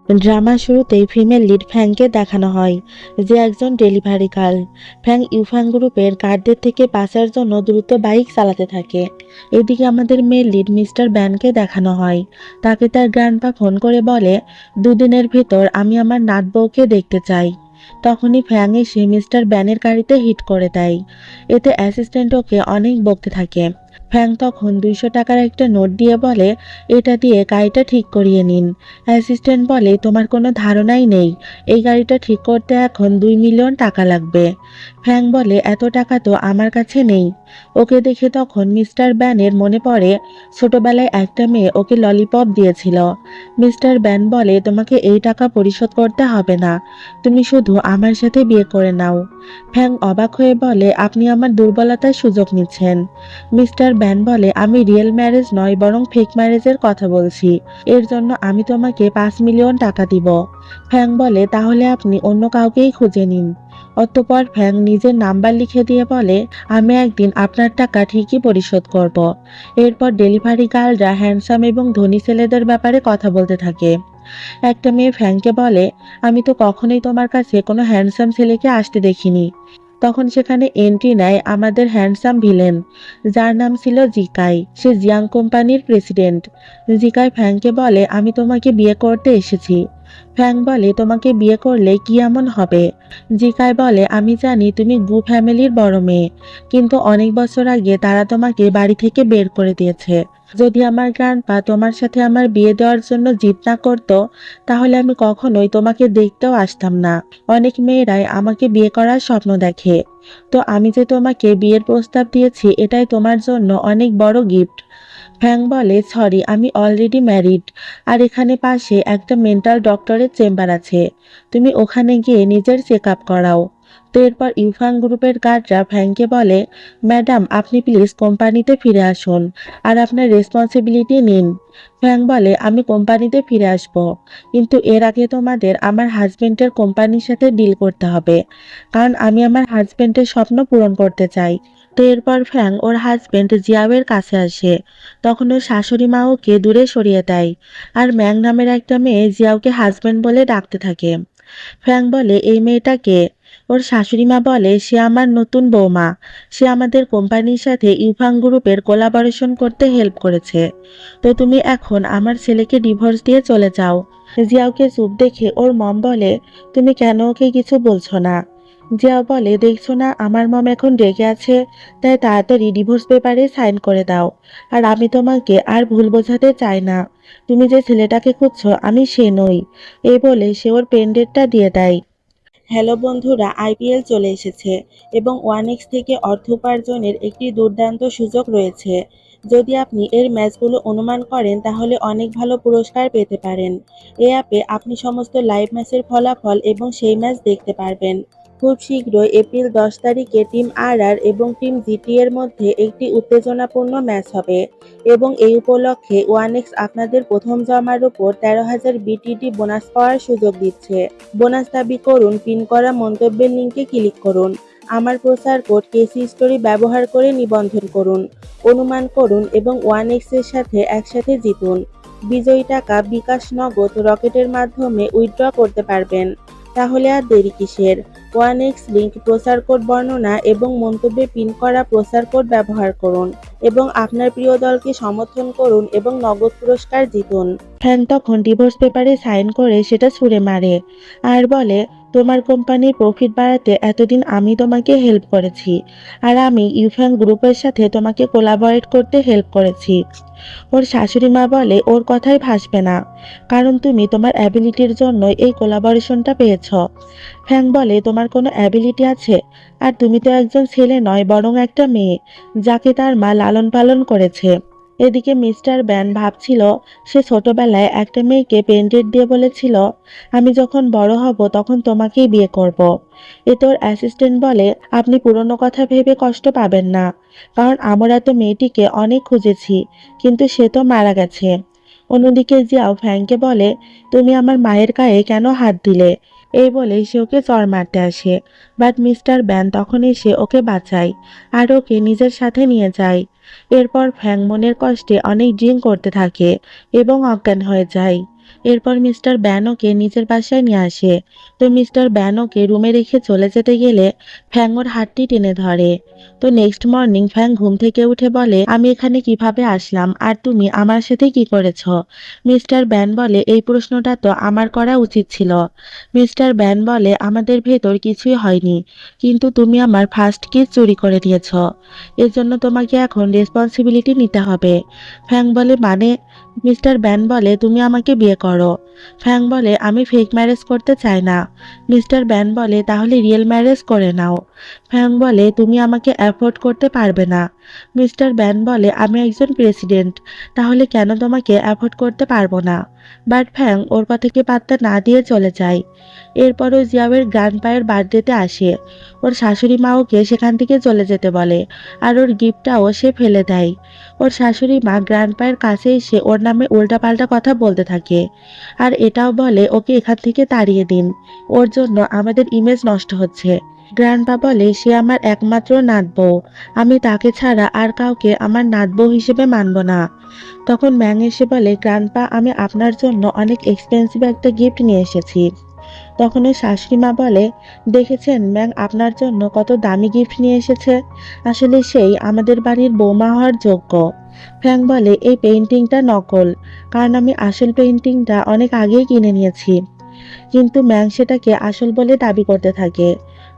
ড্রামার শুরুতেই female lead ফ্যাংকে দেখানো হয়, যে একজন ডেলিভারি গার্ল। ফ্যাং ইউফ্যাং গ্রুপের গার্ডদের থেকে বাঁচার জন্য দ্রুত বাইক চালাতে থাকে। এদিকে আমাদের মেল লিড মিস্টার ব্যানকে দেখানো হয়। তাকে তার গ্র্যান্ডপা ফোন করে বলে, দুদিনের ভেতর আমি আমার নাত বউকে দেখতে চাই। তখনই ফ্যাং এসে মিস্টার ব্যানের গাড়িতে হিট করে দেয়। এতে অ্যাসিস্ট্যান্ট ওকে অনেক বকতে থাকে। ফ্যাং তখন 200 টাকার একটা নোট দিয়ে বলে, এটা দিয়ে গাড়িটা ঠিক করিয়ে নিন। অ্যাসিস্ট্যান্ট বলে, তোমার কোনো ধারণাই নেই, এই গাড়িটা ঠিক করতে এখন 2 মিলিয়ন টাকা লাগবে। ফ্যাং বলে, এত টাকা তো আমার কাছে নেই। ওকে দেখে তখন মিস্টার ব্যানের মনে পড়ে, ছোটবেলায় একটা মেয়ে ওকে ললিপপ দিয়েছিল। মিস্টার ব্যান বলে, তোমাকে এই টাকা পরিশোধ করতে হবে না, তুমি শুধু আমার সাথে বিয়ে করে নাও। ফ্যাং অবাক হয়ে বলে, আপনি আমার দুর্বলতার সুযোগ নিচ্ছেন। মিস্টার ব্যান বলে, আমি রিয়েল ম্যারেজ নয় বরং ফেক ম্যারেজের কথা বলছি। এর জন্য আমি তোমাকে 5 মিলিয়ন টাকা দিব। ফ্যাং বলে, তাহলে আপনি অন্য কাউকেই খুঁজে নিন। অতঃপর ফ্যাং নিজের নাম্বার লিখে দিয়ে বলে, আমি একদিন আপনার টাকা ঠিকই পরিশোধ করব। এরপর ডেলিভারি গার্লরা হ্যান্ডসাম এবং ধনী ছেলেদের ব্যাপারে কথা বলতে থাকে। একটা মেয়ে ফ্যাংকে বলে, আমি তো কখনোই তোমার কাছে কোনো হ্যান্ডসাম ছেলেকে আসতে দেখিনি। তখন সেখানে এন্ট্রি নেয় আমাদের হ্যান্ডসাম ভিলেন, যার নাম ছিল জিকাই। সে জিয়াং কোম্পানির প্রেসিডেন্ট। জিকাই ফ্যাংকে বলে, আমি তোমাকে বিয়ে করতে এসেছি। ফ্যাং বলে, তোমাকে বিয়ে করলে কি এমন হবে? জিকাই বলে, আমি জানি তুমি গু ফ্যামিলির বড় মেয়ে, কিন্তু অনেক বছর আগে তারা তোমাকে বাড়ি থেকে বের করে দিয়েছে। যদি আমার গ্র্যান্ডপা তোমার সাথে আমার বিয়ে দেওয়ার জন্য জিদ না করতো, তাহলে আমি কখনোই তোমাকে দেখতেও আসতাম না। অনেক মেয়েরাই আমাকে বিয়ে করার স্বপ্ন দেখে, তো আমি যে তোমাকে বিয়ের প্রস্তাব দিয়েছি এটাই তোমার জন্য অনেক বড় গিফট। ফ্যাং বলে, সরি, আমি অলরেডি ম্যারিড, আর এখানে পাশে একটা মেন্টাল ডক্টরের চেম্বার আছে, তুমি ওখানে গিয়ে নিজের চেক আপ করাও। তো এরপর ইউফাং গ্রুপের গার্ডরা ফ্যাংকে বলে, ম্যাডাম আপনি প্লিজ কোম্পানিতে ফিরে আসুন আর আপনার রেসপন্সিবিলিটি নিন। ফ্যাং বলে, আমি কোম্পানিতে ফিরে আসব, কিন্তু এর আগে তোমাদের আমার হাজবেন্ডের কোম্পানির সাথে ডিল করতে হবে, কারণ আমি আমার হাজবেন্ডের স্বপ্ন পূরণ করতে চাই। তো এরপর ফ্যাং ওর হাজবেন্ড জিয়াওয়ের কাছে আসে। তখন ওর শাশুড়ি মা ওকে দূরে সরিয়ে দেয়, আর ম্যাং নামের একটা মেয়ে জিয়াওকে হাজবেন্ড বলে ডাকতে থাকে। ফ্যাং বলে, এই মেয়েটাকে? ওর শাশুড়ি মা বলে, সে আমার নতুন বৌমা, সে আমাদের কোম্পানির সাথে ইউফাং গ্রুপের কোলাবোরেশন করতে হেল্প করেছে। তো তুমি এখন আমার ছেলেকে ডিভোর্স দিয়ে চলে যাও। জিয়াওকে চুপ দেখে ওর মম বলে, তুমি কেন ওকে কিছু বলছো না? জিয়াও বলে, দেখছো না আমার মম এখন রেগে আছে, তাই তাড়াতাড়ি ডিভোর্স পেপারে সাইন করে দাও। আর আমি তোমাকে আর ভুল বোঝাতে চাই না, তুমি যে ছেলেটাকে খুঁজছো আমি সে নই। এই বলে সে ওর পেনডেটটা দিয়ে দেয়। হ্যালো বন্ধুরা, আইপিএল চলে এসেছে এবং ওয়ানএক্স থেকে অর্থ উপার্জনের একটি দুর্দান্ত সুযোগ রয়েছে। যদি আপনি এর ম্যাচগুলো অনুমান করেন তাহলে অনেক ভালো পুরস্কার পেতে পারেন। এই অ্যাপে আপনি সমস্ত লাইভ ম্যাচের ফলাফল এবং সেই ম্যাচ দেখতে পারবেন। খুব শীঘ্রই এপ্রিল 10 তারিখে টিম আরআর এবং টিম জিটি এর মধ্যে একটি উত্তেজনাপূর্ণ ম্যাচ হবে এবং এই উপলক্ষে ওয়ানএক্স আপনাদের প্রথম জমার উপর 13,000 বিটিডি বোনাস পাওয়ার সুযোগ দিচ্ছে। বোনাস দাবি করুন, পিন করা মন্তব্যের লিঙ্কে ক্লিক করুন, আমার প্রচার কোড কেসি স্টোরি ব্যবহার করে নিবন্ধন করুন, অনুমান করুন এবং ওয়ানএক্স এর সাথে একসাথে জিতুন। বিজয়ী টাকা বিকাশ, নগদ, রকেটের মাধ্যমে উইথড্র করতে পারবেন। তাহলে আর দেরি কিসের? ওয়ানএক্স লিঙ্ক, প্রচার কোড বর্ণনা এবং মন্তব্যে পিন করা প্রচার কোড ব্যবহার করুন এবং আপনার প্রিয় দলকে সমর্থন করুন এবং নগদ পুরস্কার জিতুন। ফ্যাং তখন ডিভোর্স পেপারে সাইন করে সেটা ছুঁড়ে মারে আর বলে, তোমার কোম্পানির প্রফিট বাড়াতে এতদিন আমি তোমাকে হেল্প করেছি, আর আমি ইউফ্যাং গ্রুপের সাথে তোমাকে কোলাবরেট করতে হেল্প করেছি। ওর শাশুড়ি মা বলে, ওর কথাই ভাসবে না, কারণ তুমি তোমার অ্যাবিলিটির জন্য এই কোলাবরেশনটা পেয়েছ। ফ্যাং বলে, তোমার কোনো অ্যাবিলিটি আছে? আর তুমি তো একজন ছেলে নয় বরং একটা মেয়ে, যাকে তার মা লালন পালন করেছে। এদিকে মিস্টার ব্যান ভাবছিল, সে ছোটবেলায় একটা মেয়েকে পেনডেট দিয়ে বলেছিল, আমি যখন বড় হব তখন তোমাকেই বিয়ে করব। এতে ওর অ্যাসিস্ট্যান্ট বলে, আপনি পুরনো কথা ভেবে কষ্ট পাবেন না, কারণ আমরা তো মেয়েটিকে অনেক খুঁজেছি, কিন্তু সে তো মারা গেছে। অন্যদিকে জিয়াও ফ্যাংকে বলে, তুমি আমার মায়ের গায়ে কেন হাত দিলে? এই বলে সে ওকে চড় মারতে আসে, বাট মিস্টার ব্যান তখন এসে ওকে বাঁচায় আর ওকে নিজের সাথে নিয়ে যায়। এরপর ফ্যাং মনের কষ্টে অনেক ড্রিঙ্ক করতে থাকে এবং অজ্ঞান হয়ে যায়। এরপর মিস্টার ব্যান ওকে নিজের বাসায় নিয়ে আসে। তো মিস্টার ব্যান ওকে রুমে রেখে চলে যেতে গেলে ফ্যাং ওর হাতটি টেনে ধরে। তো নেক্সট মর্নিং ফ্যাং ঘুম থেকে উঠে বলে, আমি এখানে কিভাবে আসলাম আর তুমি আমার সাথে কি করেছ? মিস্টার ব্যান বলে, এই প্রশ্নটা তো আমার করা উচিত ছিল। মিস্টার ব্যান বলে, আমাদের ভেতর কিছুই হয়নি, কিন্তু তুমি আমার ফার্স্ট কিস চুরি করে নিয়েছ, এর জন্য তোমাকে এখন রেসপন্সিবিলিটি নিতে হবে। ফ্যাং বলে, মানে? মিস্টার ব্যান বলে, তুমি আমাকে বিয়ে করো। ফ্যাং বলে, আমি ফেক ম্যারেজ করতে চাই না। মিস্টার ব্যান বলে, তাহলে রিয়েল ম্যারেজ করে নাও। ফ্যাং বলে, তুমি আমাকে অ্যাফোর্ড করতে পারবে না। মিস্টার ব্যান বলে, আমি একজন প্রেসিডেন্ট, তাহলে কেন তোমাকে অ্যাফোর্ড করতে পারবো না? বাট ফ্যাং ওর কথাকে পাত্তা না দিয়ে চলে যায়। এরপরও জিয়াওয়ের গ্র্যান্ডপায়ের বার্থডেতে আসে। ওর শাশুড়ি মা ওকে সেখান থেকে চলে যেতে বলে, আর ওর গিফটটাও সে ফেলে দেয়। ওর শাশুড়ি মা গ্র্যান্ডপায়ের কাছে এসে ওর নামে উল্টাপাল্টা কথা বলতে থাকে, আর এটাও বলে ওকে এখান থেকে তাড়িয়ে দিন, ওর জন্য আমাদের ইমেজ নষ্ট হচ্ছে। গ্র্যান্ডপা বলে, সে আমার একমাত্র নাতবউ, আমি তাকে ছাড়া আর কাউকে আমার নাতবউ হিসেবে মানব না। তখন ম্যাং এসে বলে, গ্র্যান্ডপা, আমি আপনার জন্য অনেক এক্সপেন্সিভ একটা গিফট নিয়ে এসেছি। তখন ওই শাশুড়ি মা বলে, দেখেছেন ম্যাং আপনার জন্য কত দামি গিফট নিয়ে এসেছে, আসলে সেই আমাদের বাড়ির বৌমা হওয়ার যোগ্য। ফ্যাং বলে, এই পেইন্টিংটা নকল, কারণ আমি আসল পেইন্টিংটা অনেক আগেই কিনে নিয়েছি। কিন্তু ম্যাং সেটাকে আসল বলে দাবি করতে থাকে।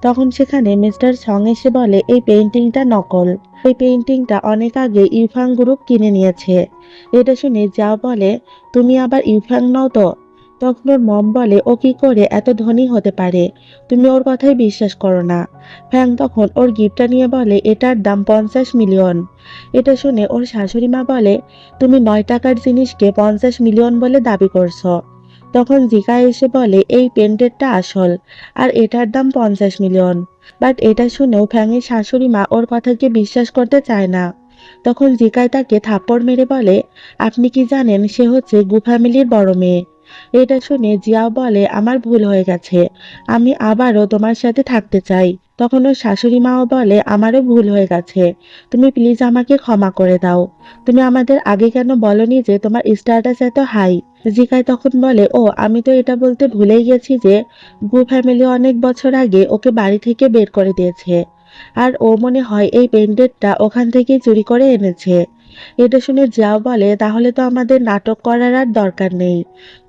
তখন সেখানে মিস্টার সং এসে বলে, এই পেইন্টিংটা নকল, এই পেইন্টিংটা অনেক আগে ইউফাং গ্রুপ কিনে নিয়েছে। এটা শুনে যা বলে, তুমি আবার ইউফাং নও তো? তখন ওর মম বলে, ও কি করে এত ধনী হতে পারে, তুমি ওর কথাই বিশ্বাস করো না। ফ্যাং তখন ওর গিফটটা নিয়ে বলে, এটার দাম 50 মিলিয়ন। এটা শুনে ওর শাশুড়ি মা বলে, তুমি 9 টাকার জিনিসকে 50 মিলিয়ন বলে দাবি করছো? তখন জিকা এসে বলে, এই পেন্টেরটা আসল, আর এটার দাম 50 মিলিয়ন। বাট এটা শুনেও ফ্যাংয়ের শাশুড়ি মা ওর কথাকে বিশ্বাস করতে চায় না। তখন জিকাই তাকে থাপ্পড় মেরে বলে, আপনি কি জানেন সে হচ্ছে গু ফ্যামিলির বড় মেয়ে? এটা শুনে জিয়াও বলে, আমার ভুল হয়ে গেছে, আমি আবারও তোমার সাথে থাকতে চাই। তখন ওর শাশুড়ি মাও বলে, আমারও ভুল হয়ে গেছে, তুমি প্লিজ আমাকে ক্ষমা করে দাও, তুমি আমাদের আগে কেন বলনি যে তোমার স্ট্যাটাস এত হাই? জিকাই তখন বলে, ও আমি তো এটা বলতে ভুলেই গেছি যে গু ফ্যামিলি অনেক বছর আগে ওকে বাড়ি থেকে বের করে দিয়েছে, আর ও মনে হয় এই পেন্ডেন্টটা ওখান থেকেই চুরি করে এনেছে। এটা শুনে যাও বলে, তাহলে তো আমাদের নাটক করার আর দরকার নেই,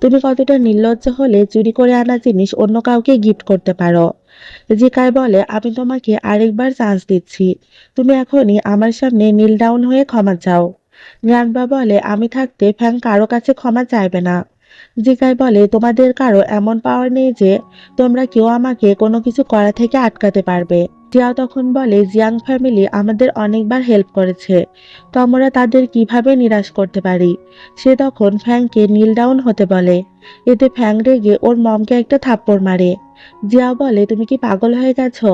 তুমি কতটা নির্লজ্জ হলে চুরি করে আনা জিনিস অন্য কাউকে গিফট করতে পারো। জিকাই বলে, আমি তোমাকে আরেকবার চান্স দিচ্ছি, তুমি এখনই আমার সামনে নীল ডাউন হয়ে ক্ষমা চাও। গ্রান্ডবা বলে, আমি থাকতে ফ্যাং কারো কাছে ক্ষমা চাইবে না। জিকাই বলে, তোমাদের কারো এমন পাওয়ার নেই যে তোমরা কেউ আমাকে কোনো কিছু করা থেকে আটকাতে পারবে। জিয়াও তখন বলে, জিয়াং ফ্যামিলি আমাদের অনেকবার হেল্প করেছে, তো আমরা তাদের কিভাবে নিরাশ করতে পারি? সে তখন ফ্যাংকে নীল ডাউন হতে বলে। এতে ফ্যাং রেগে ওর মমকে একটা থাপ্পড় মারে। জিয়াও বলে, তুমি কি পাগল হয়ে গেছো?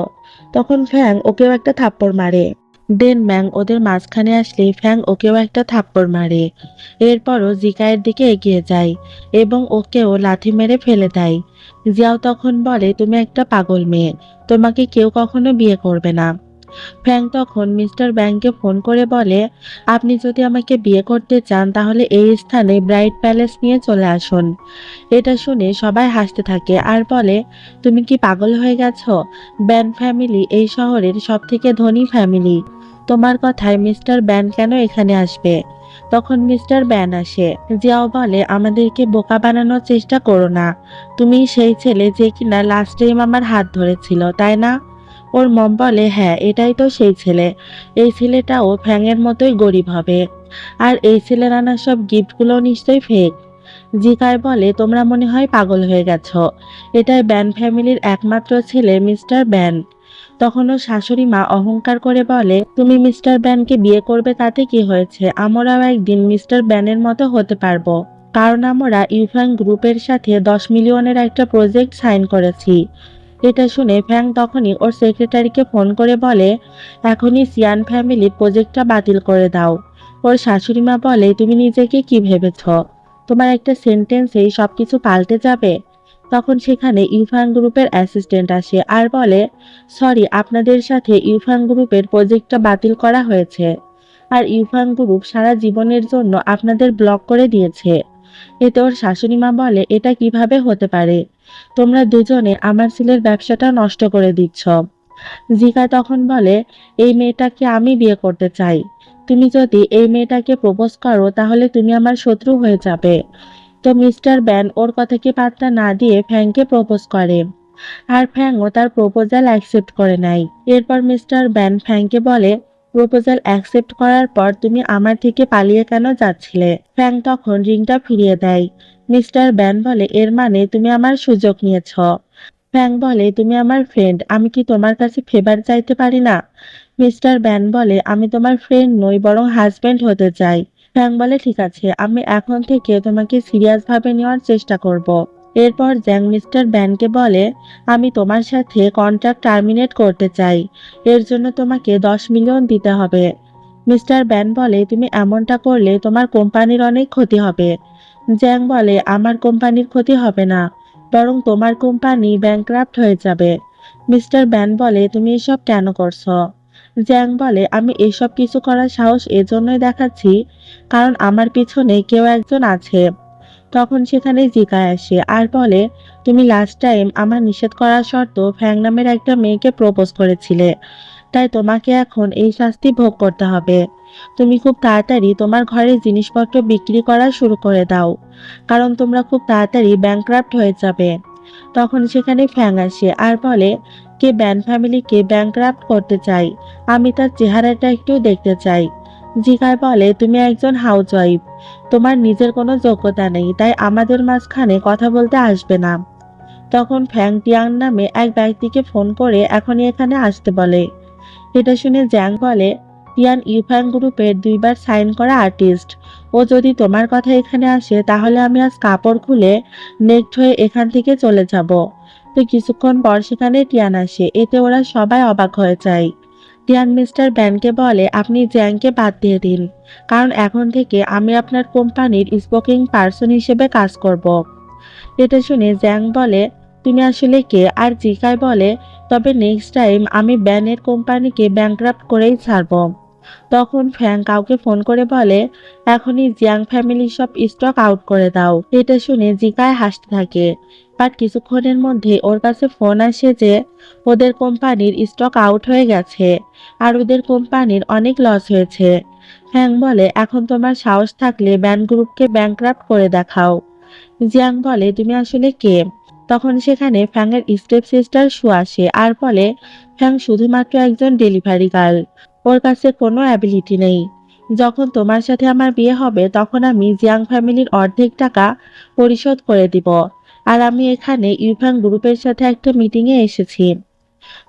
তখন ফ্যাং ওকেও একটা থাপ্পড় মারে। দেন ম্যাং ওদের মাঝখানে আসলে ফ্যাং ওকেও একটা থাপ্পড় মারে। এরপরও জিকায়ের দিকে এগিয়ে যায় এবং ওকেও লাথি মেরে ফেলে দেয়। জিয়াও তখন বলে, তুমি একটা পাগল মেয়ে, তোমাকে কেউ কখনো বিয়ে করবে না। ফ্যাং তখন মিস্টার ব্যাংকে ফোন করে বলে, আপনি যদি আমাকে বিয়ে করতে চান তাহলে এই স্থানে ব্রাইট প্যালেস নিয়ে চলে আসুন। এটা শুনে সবাই হাসতে থাকে আর বলে, তুমি কি পাগল হয়ে গেছো? ব্যান ফ্যামিলি এই শহরের সব থেকে ধনী ফ্যামিলি, তোমার কথায় মিস্টার ব্যান কেন এখানে আসবে? তখন মিস্টার ব্যান আসে। জিয়াও বলে, আমাদেরকে বোকা বানানোর চেষ্টা করো না, তুমি সেই ছেলে যে কিনা লাস্ট টাইম আমার হাত ধরেছিল, তাই না? ওর মম বলে, হ্যাঁ এটাই তো সেই ছেলে, এই ছেলেটাও ফ্যাংয়ের মতোই গরিব হবে, আর এই ছেলের আনা সব গিফটগুলো নিশ্চয়ই ফেক। জিকাই বলে, তোমরা মনে হয় পাগল হয়ে গেছো, এটাই ব্যান ফ্যামিলির একমাত্র ছেলে মিস্টার ব্যান। তখন ওর শাশুড়ি মা অহংকার করে বলে, তুমি মিস্টার ব্যানকে বিয়ে করবে তাতে কি হয়েছে, আমরাও একদিন মিস্টার ব্যানের মতো হতে পারবো, কারণ আমরা ইউফ্যাং গ্রুপের সাথে 10 মিলিয়নের একটা প্রজেক্ট সাইন করেছি। এটা শুনে ফ্যাং তখনই ওর সেক্রেটারিকে ফোন করে বলে, এখনই সিয়ান ফ্যামিলির প্রজেক্টটা বাতিল করে দাও। ওর শাশুড়ি মা বলে, তুমি নিজেকে কি ভেবেছ, তোমার একটা সেন্টেন্সেই সবকিছু পাল্টে যাবে? তখন সেখানে ইউফাং গ্রুপের অ্যাসিস্ট্যান্ট আসে আর বলে, সরি, আপনাদের সাথে ইউফাং গ্রুপের প্রজেক্টটা বাতিল করা হয়েছে, আর ইউফাং গ্রুপ সারা জীবনের জন্য আপনাদের ব্লক করে দিয়েছে। এতে ওর শাশুড়ি মা বলে, এটা কিভাবে হতে পারে? তোমরা দুজনে আমার ছেলের ব্যবসাটা নষ্ট করে দিচ্ছ। জিকা তখন বলে, এই মেয়েটাকে আমি বিয়ে করতে চাই। তুমি যদি এই মেয়েটাকে প্রপোজ করো তাহলে তুমি আমার শত্রু হয়ে যাবে। তো মিস্টার ব্যান ওর কথাকে পাত্তা না দিয়ে ফ্যাংকে প্রপোজ করে, আর ফ্যাংও তার প্রপোজাল অ্যাকসেপ্ট করে নেয়। এরপর মিস্টার ব্যান ফ্যাংকে বলে, প্রপোজাল অ্যাকসেপ্ট করার পর তুমি আমার থেকে পালিয়ে কেন যাচ্ছিলে? ফ্যাং তখন রিংটা ফিরিয়ে দেয়। মিস্টার ব্যান বলে, এর মানে তুমি আমার সুযোগ নিয়েছ। ফ্যাং বলে, তুমি আমার ফ্রেন্ড, আমি কি তোমার কাছে ফেভার চাইতে পারি না? মিস্টার ব্যান বলে, আমি তোমার ফ্রেন্ড নই, বরং হাজবেন্ড হতে চাই। ফ্যাং বলে, ঠিক আছে, আমি এখন থেকে তোমাকে সিরিয়াস ভাবে নেওয়ার চেষ্টা করব। এরপর জ্যাং মিস্টার ব্যানকে বলে, আমি তোমার সাথে কন্ট্রাক্ট টার্মিনেট করতে চাই। এর জন্য তোমাকে 10 মিলিয়ন দিতে হবে। মিস্টার ব্যান বলে, তুমি এমনটা করলে তোমার কোম্পানির অনেক ক্ষতি হবে। জ্যাং বলে, আমার কোম্পানির ক্ষতি হবে না, বরং তোমার কোম্পানি ব্যাংক্রাফট হয়ে যাবে। মিস্টার ব্যান বলে, তুমি এসব কেন করছো? জ্যাং বলে, আমি এসব কিছু করার সাহস এজন্যই দেখাচ্ছি কারণ আমার পিছনে কেউ একজন আছে। তখন সেখানে জিকায় আসে আর বলে, তুমি লাস্ট টাইম আমার নিষেধ করার শর্ত ফ্যাং নামের একটা মেয়েকে প্রপোজ করেছিলে, তাই তোমাকে এখন এই শাস্তি ভোগ করতে হবে। তুমি খুব তাড়াতাড়ি তোমার ঘরের জিনিসপত্র বিক্রি করা শুরু করে দাও, কারণ তোমরা খুব তাড়াতাড়ি ব্যাংক্রাফট হয়ে যাবে। তখন সেখানে ফ্যাং আসে আর বলে, কে ব্যান ফ্যামিলিকে ব্যাংক্রাফট করতে চাই? আমি তার চেহারাটা একটু দেখতে চাই। জিকায় বলে, তুমি একজন হাউসওয়াইফ, তোমার নিজের কোনো যোগ্যতা নেই, তাই আমাদের মাঝখানে কথা বলতে আসবে না। তখন ফ্যাং টিয়াং নামে এক ব্যক্তিকে ফোন করে এখনই এখানে আসতে বলে। এটা শুনে জ্যাং বলে, টিয়ান ইউফ্যাং গ্রুপের 2বার সাইন করা আর্টিস্ট, ও যদি তোমার কথা এখানে আসে তাহলে আমি আজ কাপড় খুলে নেক্ট হয়ে এখান থেকে চলে যাব। তো কিছুক্ষণ পর সেখানে টিয়ান আসে, এতে ওরা সবাই অবাক হয়ে যায়। টিয়ান মিস্টার ব্যানকে বলে, আপনি জ্যাংকে বাদ দিয়ে দিন, কারণ এখন থেকে আমি আপনার কোম্পানির স্পোকিং পার্সন হিসেবে কাজ করব। এটা শুনে জ্যাং বলে, তুমি আসলে কে? আর জিকায় বলে, তবে নেক্সট টাইম আমি ব্যানের কোম্পানিকে ব্যাংক্রাফট করেই ছাড়ব। তখন ফ্যাং কাউকে ফোন করে বলে, এখনই জিয়াং ফ্যামিলির সব স্টক আউট করে দাও। এটা শুনে জিকায় হাসতে থাকে, বাট কিছুক্ষণের মধ্যে ওর কাছে ফোন আসে যে ওদের কোম্পানির স্টক আউট হয়ে গেছে আর ওদের কোম্পানির অনেক লস হয়েছে। ফ্যাং বলে, এখন তোমার সাহস থাকলে ব্যান গ্রুপকে ব্যাংক্রাফট করে দেখাও। জিয়াং বলে, তুমি আসলে কে? তখন সেখানে ফ্যাংয়ের স্টেপ সিস্টার শু আসে আর বলে, ফ্যাং শুধুমাত্র একজন ডেলিভারি গার্ল, ওর কাছে কোনো অ্যাবিলিটি নেই। যখন তোমার সাথে আমার বিয়ে হবে তখন আমি জিয়াং ফ্যামিলির অর্ধেক টাকা পরিশোধ করে দিব। আর আমি এখানে ইউফ্যাং গ্রুপের সাথে একটা মিটিংয়ে এসেছি,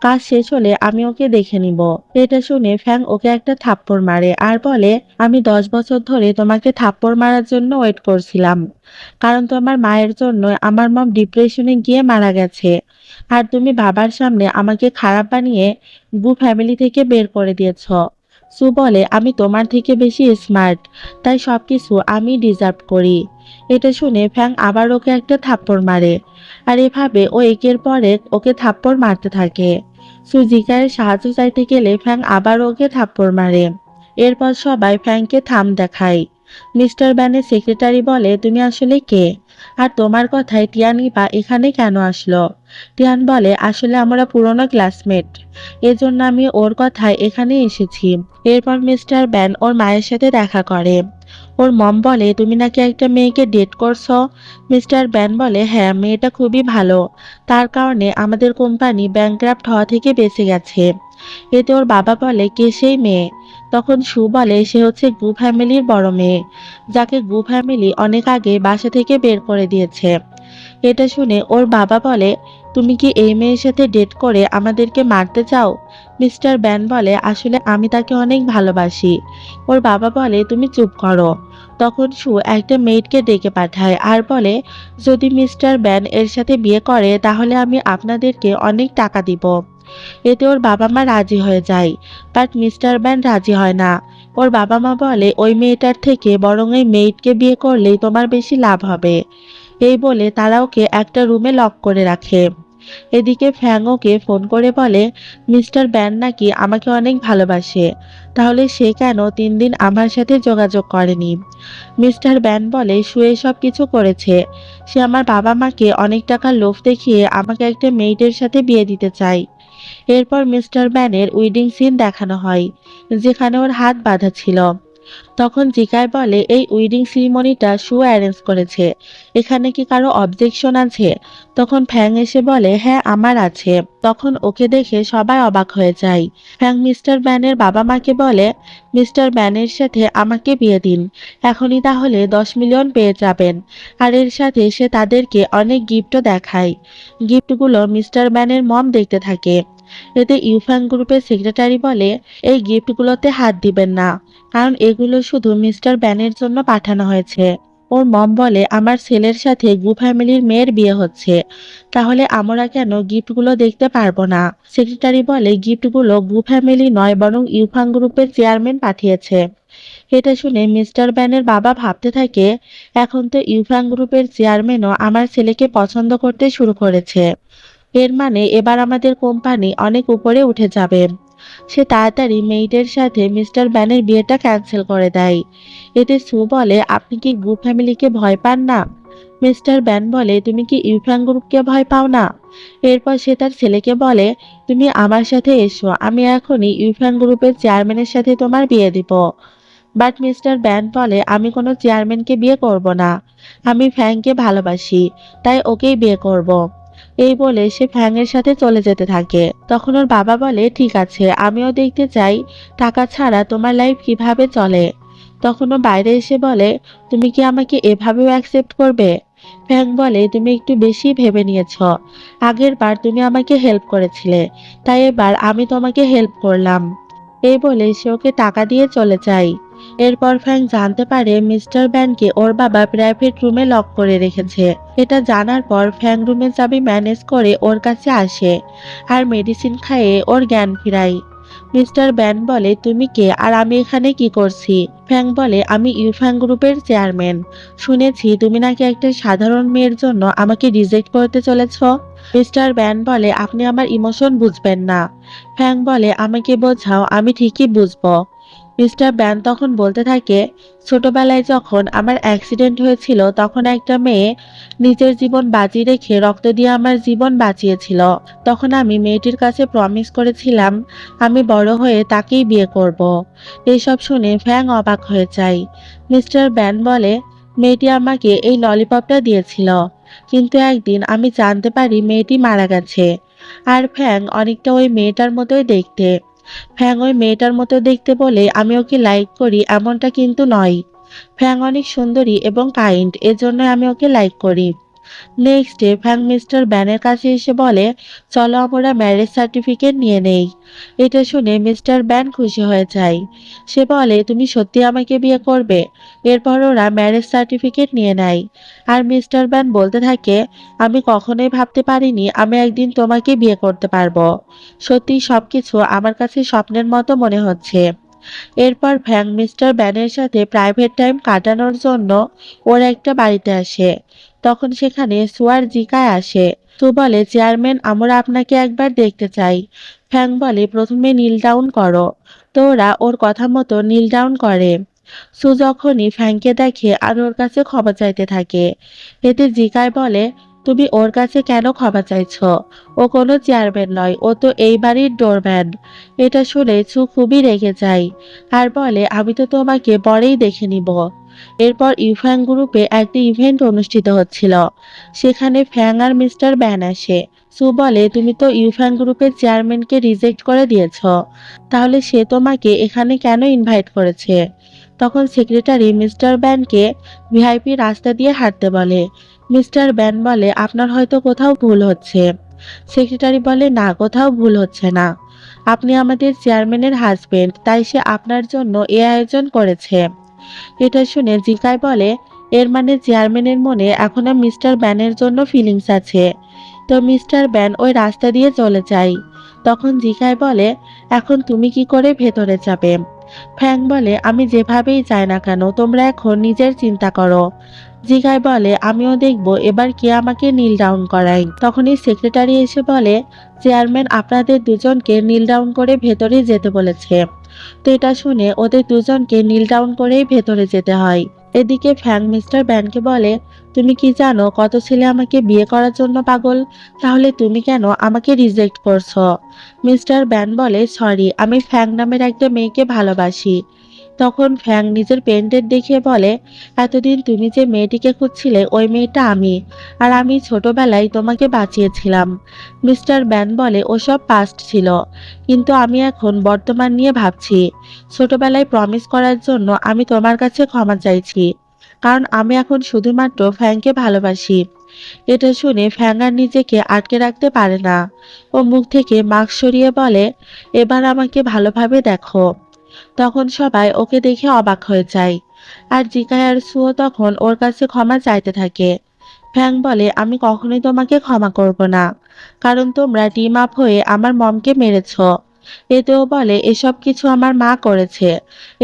কাজ শেষ হলে আমি ওকে দেখে নিব। এটা শুনে ফ্যাং ওকে একটা থাপ্পড় মারে আর বলে, আমি 10 বছর ধরে তোমাকে থাপ্পড় মারার জন্য ওয়েট করছিলাম, কারণ তোমার মায়ের জন্য আমার মম ডিপ্রেশনে গিয়ে মারা গেছে, আর তুমি বাবার সামনে আমাকে খারাপ বানিয়ে গু ফ্যামিলি থেকে বের করে দিয়েছ। সু বলে, আমি তোমার থেকে বেশি স্মার্ট, তাই সবকিছু আমি ডিজার্ভ করি। এটা শুনে ফ্যাং আবার ওকে একটা থাপ্পড় মারে, আর এভাবে ও একের পর এক ওকে থাপ্পড় মারতে থাকে। সু জিকায়ের সাহায্য চাইতে গেলে ফ্যাং আবার ওকে থাপ্পড় মারে। এরপর সবাই ফ্যাংকে থাম দেখায়। মিস্টার ব্যানের সেক্রেটারি বলে, তুমি আসলে কে? আর তোমার কথায় টিয়ানই বা এখানে কেন আসলো? টিয়ান বলে, আসলে আমরা পুরনো ক্লাসমেট, এজন্য আমি ওর কথায় এখানে এসেছি। এরপর মিস্টার ব্যান ওর মায়ের সাথে দেখা করে। ওর মম বলে, তুমি নাকি একটা মেয়েকে ডেট করছো? মিস্টার ব্যান বলে, হ্যাঁ, মেয়েটা খুবই ভালো, তার কারণে আমাদের কোম্পানি ব্যাংক্রাফট হওয়া থেকে বেঁচে গেছে। এতে ওর বাবা বলে, কে সেই মেয়ে? তখন সু বলে, সে হচ্ছে গু ফ্যামিলির বড় মেয়ে, যাকে গু ফ্যামিলি অনেক আগে বাসা থেকে বের করে দিয়েছে। এটা শুনে ওর বাবা বলে, তুমি কি এই মেয়ের সাথে ডেট করে আমাদেরকে মারতে চাও? মিস্টার ব্যান বলে, আসলে আমি তাকে অনেক ভালোবাসি। ওর বাবা বলে, তুমি চুপ করো। তখন সু একটা মেয়েটকে ডেকে পাঠায় আর বলে, যদি মিস্টার ব্যান এর সাথে বিয়ে করে তাহলে আমি আপনাদেরকে অনেক টাকা দিব। এতে ওর বাবা মা রাজি হয়ে যায়, বাট মিস্টার ব্যান রাজি হয় না। ওর বাবা মা বলে, ওই মেয়েটার থেকে বরং এই মেয়েটকে বিয়ে করলেই তোমার বেশি লাভ হবে। এই বলে তারা ওকে একটা রুমে লক করে রাখে। এদিকে ফ্যাং ওকে ফোন করে বলে মিস্টার ব্যান নাকি আমাকে অনেক ভালোবাসে, তাহলে সে কেন 3 দিন আমার সাথে যোগাযোগ করেনি। মিস্টার ব্যান বলে শুয়ে সব কিছু করেছে, সে আমার বাবা মাকে অনেক টাকার লোভ দেখিয়ে আমাকে একটা মেয়েটের সাথে বিয়ে দিতে চায়। এরপর মিস্টার ব্যানের উইডিং সিন দেখানো হয়, যেখানে ওর হাত বাঁধা ছিল। তখন জিকাই বলে এই উইডিং সেরিমনিটা শু অ্যারেঞ্জ করেছে, এখানে কি কারো অবজেকশন আছে? তখন ফ্যাং এসে বলে হ্যাঁ আমার আছে। তখন ওকে দেখে সবাই অবাক হয়ে যায়। ফ্যাং মিস্টার ব্যানের বাবা মাকে বলে মিস্টার ব্যানের সাথে আমাকে বিয়ে দিন, এখনই তাহলে 10 মিলিয়ন পেয়ে যাবেন। আর এর সাথে সে তাদেরকে অনেক গিফটও দেখায়। গিফটগুলো মিস্টার ব্যানের মম দেখতে থাকে। এতে ইউফ্যাং গ্রুপের সেক্রেটারি বলে এই গিফটগুলোতে হাত দিবেন না, কারণ এগুলো শুধু মিস্টার ব্যানের জন্য পাঠানো হয়েছে। ওর মম বলে আমার ছেলের সাথে গু ফ্যামিলির মেয়ের বিয়ে হচ্ছে, তাহলে আমরা কেন গিফটগুলো দেখতে পারবো না? সেক্রেটারি বলে গিফটগুলো গু ফ্যামিলি নয়, বরং ইউফ্যাং গ্রুপের চেয়ারম্যান পাঠিয়েছে। এটা শুনে মিস্টার ব্যানের বাবা ভাবতে থাকে এখন তো ইউফ্যাং গ্রুপের চেয়ারম্যানও আমার ছেলেকে পছন্দ করতে শুরু করেছে, এর মানে এবার আমাদের কোম্পানি অনেক উপরে উঠে যাবে। সে তাড়াতাড়ি মেইডের সাথে মিস্টার ব্যানের বিয়েটা ক্যান্সেল করে দেয়। এতে সু বলে আপনি কি গ্রুপ ফ্যামিলিকে ভয় পান না? মিস্টার ব্যান বলে তুমি কি ইউফ্যাং গ্রুপকে ভয় পাও না? এরপর সে তার ছেলেকে বলে তুমি আমার সাথে এসো, আমি এখনই ইউফ্যাং গ্রুপের চেয়ারম্যানের সাথে তোমার বিয়ে দিব। বাট মিস্টার ব্যান বলে আমি কোনো চেয়ারম্যানকে বিয়ে করব না, আমি ফ্যাংকে ভালোবাসি, তাই ওকেই বিয়ে করব। এই বলে সে ফ্যাংয়ের সাথে চলে যেতে থাকে। তখন ওর বাবা বলে ঠিক আছে, আমিও দেখতে চাই টাকা ছাড়া তোমার লাইফ কিভাবে চলে। তখন ও বাইরে এসে বলে তুমি কি আমাকে এভাবেও অ্যাকসেপ্ট করবে? ফ্যাং বলে তুমি একটু বেশি ভেবে নিয়েছ, আগের বার তুমি আমাকে হেল্প করেছিলে, তাই এবার আমি তোমাকে হেল্প করলাম। এই বলে সে ওকে টাকা দিয়ে চলে যায়। এরপর ফ্যাং জানতে পারে মিস্টার ব্যানকে ওর বাবা প্রাইভেট রুমে লক করে রেখেছে। এটা জানার পর ফ্যাং রুমের চাবি ম্যানেজ করে ওর কাছে আসে আর মেডিসিন খাইয়ে ওর জ্ঞান ফিরায়। মিস্টার ব্যান বলে তুমি কে আর আমি এখানে কি করছি? ফ্যাং বলে আমি ইউফ্যাং গ্রুপের চেয়ারম্যান, শুনেছি তুমি নাকি একটা সাধারণ মেয়ের জন্য আমাকে রিজেক্ট করতে চলেছ। মিস্টার ব্যান বলে আপনি আমার ইমোশন বুঝবেন না। ফ্যাং বলে আমাকে বোঝাও, আমি ঠিকই বুঝবো। মিস্টার ব্যান তখন বলতে থাকে ছোটবেলায় যখন আমার অ্যাক্সিডেন্ট হয়েছিল তখন একটা মেয়ে নিজের জীবন বাজি রেখে রক্ত দিয়ে আমার জীবন বাঁচিয়েছিল। তখন আমি মেয়েটির কাছে প্রমিস করেছিলাম আমি বড় হয়ে তাকেই বিয়ে করব। এইসব শুনে ফ্যাং অবাক হয়ে যায়। মিস্টার ব্যান বলে মেয়েটি আমাকে এই ললিপপটা দিয়েছিল, কিন্তু একদিন আমি জানতে পারি মেয়েটি মারা গেছে। আর ফ্যাং অনেকটা ওই মেয়েটার মতোই দেখতে। ফ্যাং ওই মেয়েটার মতো দেখতে বলে আমি ওকে লাইক করি এমনটা কিন্তু নয়। ফ্যাং অনেক সুন্দরী এবং কাইন্ড, এজন্য আমি ওকে লাইক করি। নেক্সট ডে ফ্যাং মিস্টার ব্যানের কাছে এসে বলে চলো আমরা ম্যারেজ সার্টিফিকেট নিয়ে নেই। এটা শুনে মিস্টার ব্যান খুশি হয়ে যায়। সে বলে তুমি সত্যি আমাকে বিয়ে করবে? এরপর ওরা ম্যারেজ সার্টিফিকেট নিয়ে নেয়। আর মিস্টার ব্যান বলতে থাকে আমি কখনোই ভাবতে পারিনি আমি একদিন তোমাকে বিয়ে করতে পারবো, সত্যি সবকিছু আমার কাছে স্বপ্নের মতো মনে হচ্ছে। এরপর ফ্যাং মিস্টার ব্যানের সাথে প্রাইভেট টাইম কাটানোর জন্য ওর একটা বাড়িতে আসে। তখন সেখানে সুয়ার জিকায় আসে। সু বলে চেয়ারম্যান আমরা আপনাকে একবার দেখতে চাই। ফ্যাং বলে প্রথমে নীল ডাউন করো। তো ওরা ওর কথা মতো নীল ডাউন করে। সু যখনই ফ্যাংকে দেখে আর ওর কাছে ক্ষমা চাইতে থাকে। এতে জিকায় বলে তুমি ওর কাছে কেন ক্ষমা চাইছো? ও কোনো চেয়ারম্যান নয়, ও তো এই বাড়ির ডোরম্যান। এটা শুনে সু খুবই রেগে যায় আর বলে আমি তো তোমাকে পরেই দেখে নিব। এরপর ইউফ্যাং গ্রুপে একটা ইভেন্ট অনুষ্ঠিত হচ্ছিল, সেখানে ফ্যাং আর মিস্টার ব্যান আসে। সু বলে তুমি তো ইউফ্যাং গ্রুপের চেয়ারম্যানকে রিজেক্ট করে দিয়েছ, তাহলে সে তোমাকে এখানে কেন ইনভাইট করেছে? তখন সেক্রেটারি মিস্টার ব্যানকে ভিআইপি রাস্তা দিয়ে হাঁটতে বলে। মিস্টার ব্যান বলে আপনার হয়তো কোথাও ভুল হচ্ছে। সেক্রেটারি বলে না, কোথাও ভুল হচ্ছে না, আপনি আমাদের চেয়ারম্যানের হাজবেন্ড, তাই সে আপনার জন্য এ আয়োজন করেছে। এটা শুনে জিকাই বলে এর মানে চেয়ারম্যানের মনে এখনো মিস্টার ব্যানের জন্য ফিলিংস আছে। তো মিস্টার ব্যান ওই রাস্তা দিয়ে চলে যায়। তখন জিকাই বলে এখন তুমি কি করে ভেতরে যাবে? ফ্যাং বলে, আমি যেভাবেই চাই না কেন তোমরা এখন নিজের চিন্তা করো। জিগাই বলে, আমিও দেখব এবার কে আমাকে নীল ডাউন করায়। তখনই সেক্রেটারি এসে বলে, চেয়ারম্যান আপনাদের দুজনকে নীল ডাউন করে ভেতরে যেতে বলেছে। তো এটা শুনে ওদের দুজনকে নীল ডাউন করেই ভেতরে যেতে হয়। এদিকে ফ্যাং মিস্টার ব্যানকে বলে, তুমি কি জানো কত ছেলে আমাকে বিয়ে করার জন্য পাগল? তাহলে তুমি কেন আমাকে রিজেক্ট করছো? মিস্টার ব্যান বলে, সরি, আমি ফ্যাং নামের একটা মেয়েকে ভালোবাসি। তখন ফ্যাং নিজের পেনডেন্ট দেখিয়ে বলে, এতদিন তুমি যে মেয়েটিকে খুঁজছিলে ওই মেয়েটা আমি, আর আমি ছোটবেলায় তোমাকে বাঁচিয়েছিলাম। মিস্টার ব্যান বলে, ওসব পাস্ট ছিল, কিন্তু আমি এখন বর্তমান নিয়ে ভাবছি। ছোটবেলায় প্রমিস করার জন্য আমি তোমার কাছে ক্ষমা চাইছি, কারণ আমি এখন শুধুমাত্র ফ্যাংকে ভালোবাসি। এটা শুনে ফ্যাং আর নিজেকে আটকে রাখতে পারে না। ও মুখ থেকে মাস্ক সরিয়ে বলে, এবার আমাকে ভালোভাবে দেখো। তখন সবাই ওকে দেখে অবাক হয়ে যায়, আর জিকাই আর সুও তখন ওর কাছে ক্ষমা চাইতে থাকে। ফ্যাং বলে, আমি কখনোই তোমাকে ক্ষমা করব না, কারণ তোমরা টিম আপ হয়ে আমার মমকে মেরেছ। এতেও বলে, এসব কিছু আমার মা করেছে,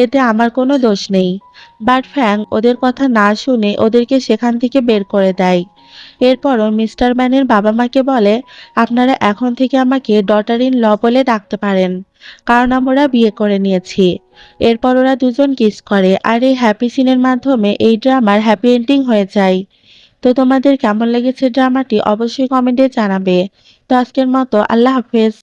এতে আমার কোনো দোষ নেই। বাট ফ্যাং ওদের কথা না শুনে ওদেরকে সেখান থেকে বের করে দেয়। এরপরও মিস্টার ম্যানের বাবা মাকে বলে, আপনারা এখন থেকে আমাকে ডটার ইন ল বলে ডাকতে পারেন, কারণ আমরা বিয়ে করে নিয়েছি। এরপর ওরা দুজন কিস করে, আর এই হ্যাপি সিনের মাধ্যমে এই ড্রামার হ্যাপি এন্ডিং হয়ে যায়। তো তোমাদের কেমন লেগেছে ড্রামাটি অবশ্যই কমেন্টে জানাবে। তো আজকের মতো আল্লাহ হাফেজ।